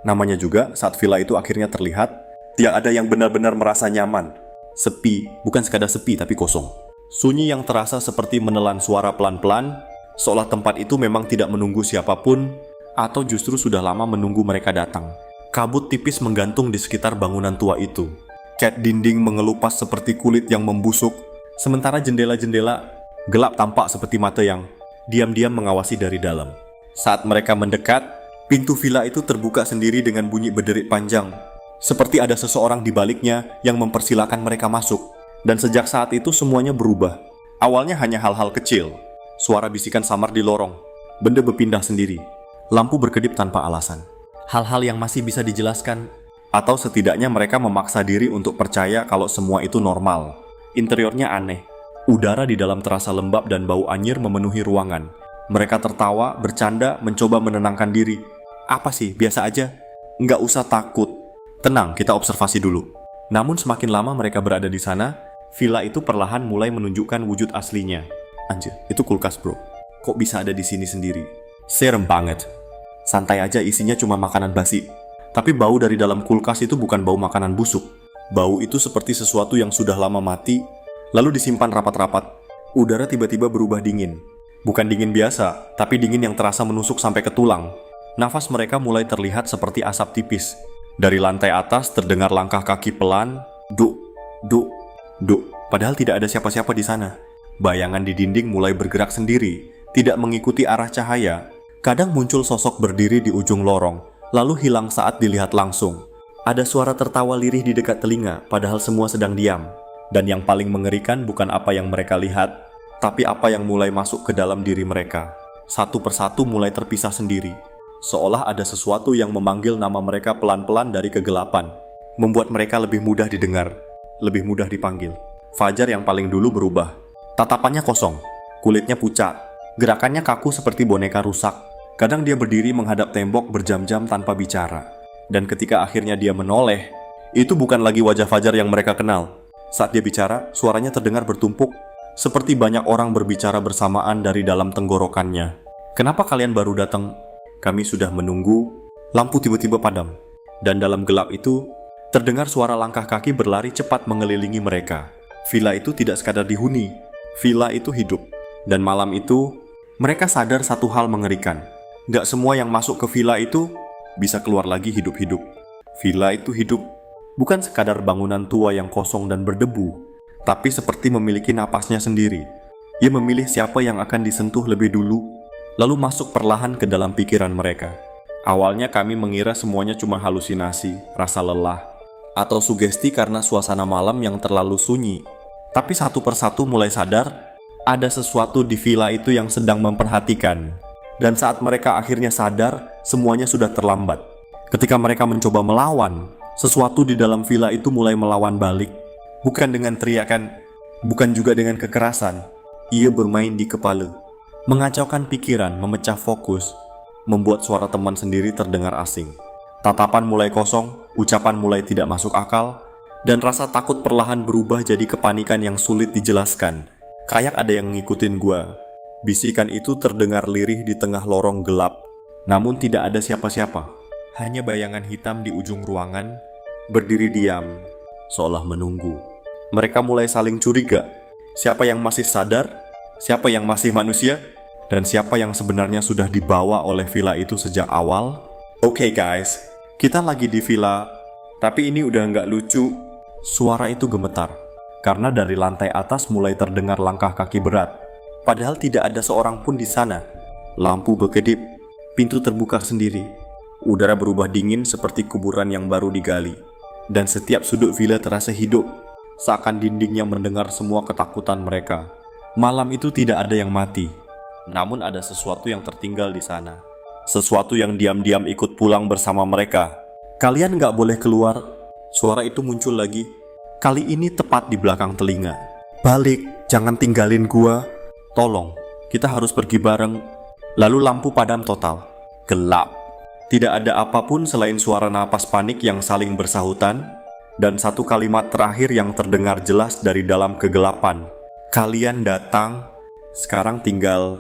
Namanya juga, saat villa itu akhirnya terlihat, tidak ada yang benar-benar merasa nyaman. Sepi, bukan sekadar sepi tapi kosong. Sunyi yang terasa seperti menelan suara pelan-pelan, seolah tempat itu memang tidak menunggu siapapun, atau justru sudah lama menunggu mereka datang. Kabut tipis menggantung di sekitar bangunan tua itu. Cat dinding mengelupas seperti kulit yang membusuk, sementara jendela-jendela gelap tampak seperti mata yang diam-diam mengawasi dari dalam. Saat mereka mendekat, pintu villa itu terbuka sendiri dengan bunyi berderit panjang. Seperti ada seseorang di baliknya yang mempersilahkan mereka masuk. Dan sejak saat itu semuanya berubah. Awalnya hanya hal-hal kecil. Suara bisikan samar di lorong. Benda berpindah sendiri. Lampu berkedip tanpa alasan. Hal-hal yang masih bisa dijelaskan. Atau setidaknya mereka memaksa diri untuk percaya kalau semua itu normal. Interiornya aneh. Udara di dalam terasa lembab dan bau anyir memenuhi ruangan. Mereka tertawa, bercanda, mencoba menenangkan diri. Apa sih, biasa aja. Nggak usah takut. Tenang, kita observasi dulu. Namun semakin lama mereka berada di sana, villa itu perlahan mulai menunjukkan wujud aslinya. Anjir, itu kulkas bro. Kok bisa ada di sini sendiri? Serem banget. Santai aja, isinya cuma makanan basi. Tapi bau dari dalam kulkas itu bukan bau makanan busuk. Bau itu seperti sesuatu yang sudah lama mati, lalu disimpan rapat-rapat. Udara tiba-tiba berubah dingin. Bukan dingin biasa, tapi dingin yang terasa menusuk sampai ke tulang. Nafas mereka mulai terlihat seperti asap tipis. Dari lantai atas terdengar langkah kaki pelan, duk, duk, duk. Padahal tidak ada siapa-siapa di sana. Bayangan di dinding mulai bergerak sendiri, tidak mengikuti arah cahaya. Kadang muncul sosok berdiri di ujung lorong, lalu hilang saat dilihat langsung. Ada suara tertawa lirih di dekat telinga, padahal semua sedang diam. Dan yang paling mengerikan bukan apa yang mereka lihat, tapi apa yang mulai masuk ke dalam diri mereka. Satu persatu mulai terpisah sendiri. Seolah ada sesuatu yang memanggil nama mereka pelan-pelan dari kegelapan, membuat mereka lebih mudah didengar, lebih mudah dipanggil. Fajar yang paling dulu berubah. Tatapannya kosong, kulitnya pucat, gerakannya kaku seperti boneka rusak. Kadang dia berdiri menghadap tembok berjam-jam tanpa bicara. Dan ketika akhirnya dia menoleh, itu bukan lagi wajah Fajar yang mereka kenal. Saat dia bicara, suaranya terdengar bertumpuk, seperti banyak orang berbicara bersamaan dari dalam tenggorokannya. Kenapa kalian baru datang? Kami sudah menunggu. Lampu tiba-tiba padam. Dan dalam gelap itu, terdengar suara langkah kaki berlari cepat mengelilingi mereka. Villa itu tidak sekadar dihuni. Villa itu hidup. Dan malam itu, mereka sadar satu hal mengerikan. Gak semua yang masuk ke villa itu bisa keluar lagi hidup-hidup. Villa itu hidup. Bukan sekadar bangunan tua yang kosong dan berdebu, tapi seperti memiliki napasnya sendiri. Ia memilih siapa yang akan disentuh lebih dulu, lalu masuk perlahan ke dalam pikiran mereka. Awalnya kami mengira semuanya cuma halusinasi, rasa lelah, atau sugesti karena suasana malam yang terlalu sunyi. Tapi satu persatu mulai sadar, ada sesuatu di villa itu yang sedang memperhatikan. Dan saat mereka akhirnya sadar, semuanya sudah terlambat. Ketika mereka mencoba melawan, sesuatu di dalam villa itu mulai melawan balik. Bukan dengan teriakan, bukan juga dengan kekerasan. Ia bermain di kepala, mengacaukan pikiran, memecah fokus, membuat suara teman sendiri terdengar asing. Tatapan mulai kosong, ucapan mulai tidak masuk akal, dan rasa takut perlahan berubah jadi kepanikan yang sulit dijelaskan. Kayak ada yang ngikutin gua. Bisikan itu terdengar lirih di tengah lorong gelap, namun tidak ada siapa-siapa. Hanya bayangan hitam di ujung ruangan, berdiri diam, seolah menunggu. Mereka mulai saling curiga. Siapa yang masih sadar? Siapa yang masih manusia? Dan siapa yang sebenarnya sudah dibawa oleh villa itu sejak awal? Oke guys, kita lagi di villa, tapi ini udah nggak lucu. Suara itu gemetar, karena dari lantai atas mulai terdengar langkah kaki berat. Padahal tidak ada seorang pun di sana. Lampu berkedip, pintu terbuka sendiri. Udara berubah dingin seperti kuburan yang baru digali. Dan setiap sudut villa terasa hidup, seakan dindingnya mendengar semua ketakutan mereka. Malam itu tidak ada yang mati, namun ada sesuatu yang tertinggal di sana. Sesuatu yang diam-diam ikut pulang bersama mereka. Kalian gak boleh keluar. Suara itu muncul lagi. Kali ini tepat di belakang telinga. Balik, jangan tinggalin gua. Tolong, kita harus pergi bareng. Lalu lampu padam total. Gelap. Tidak ada apapun selain suara napas panik yang saling bersahutan, dan satu kalimat terakhir yang terdengar jelas dari dalam kegelapan. Kalian datang, sekarang tinggal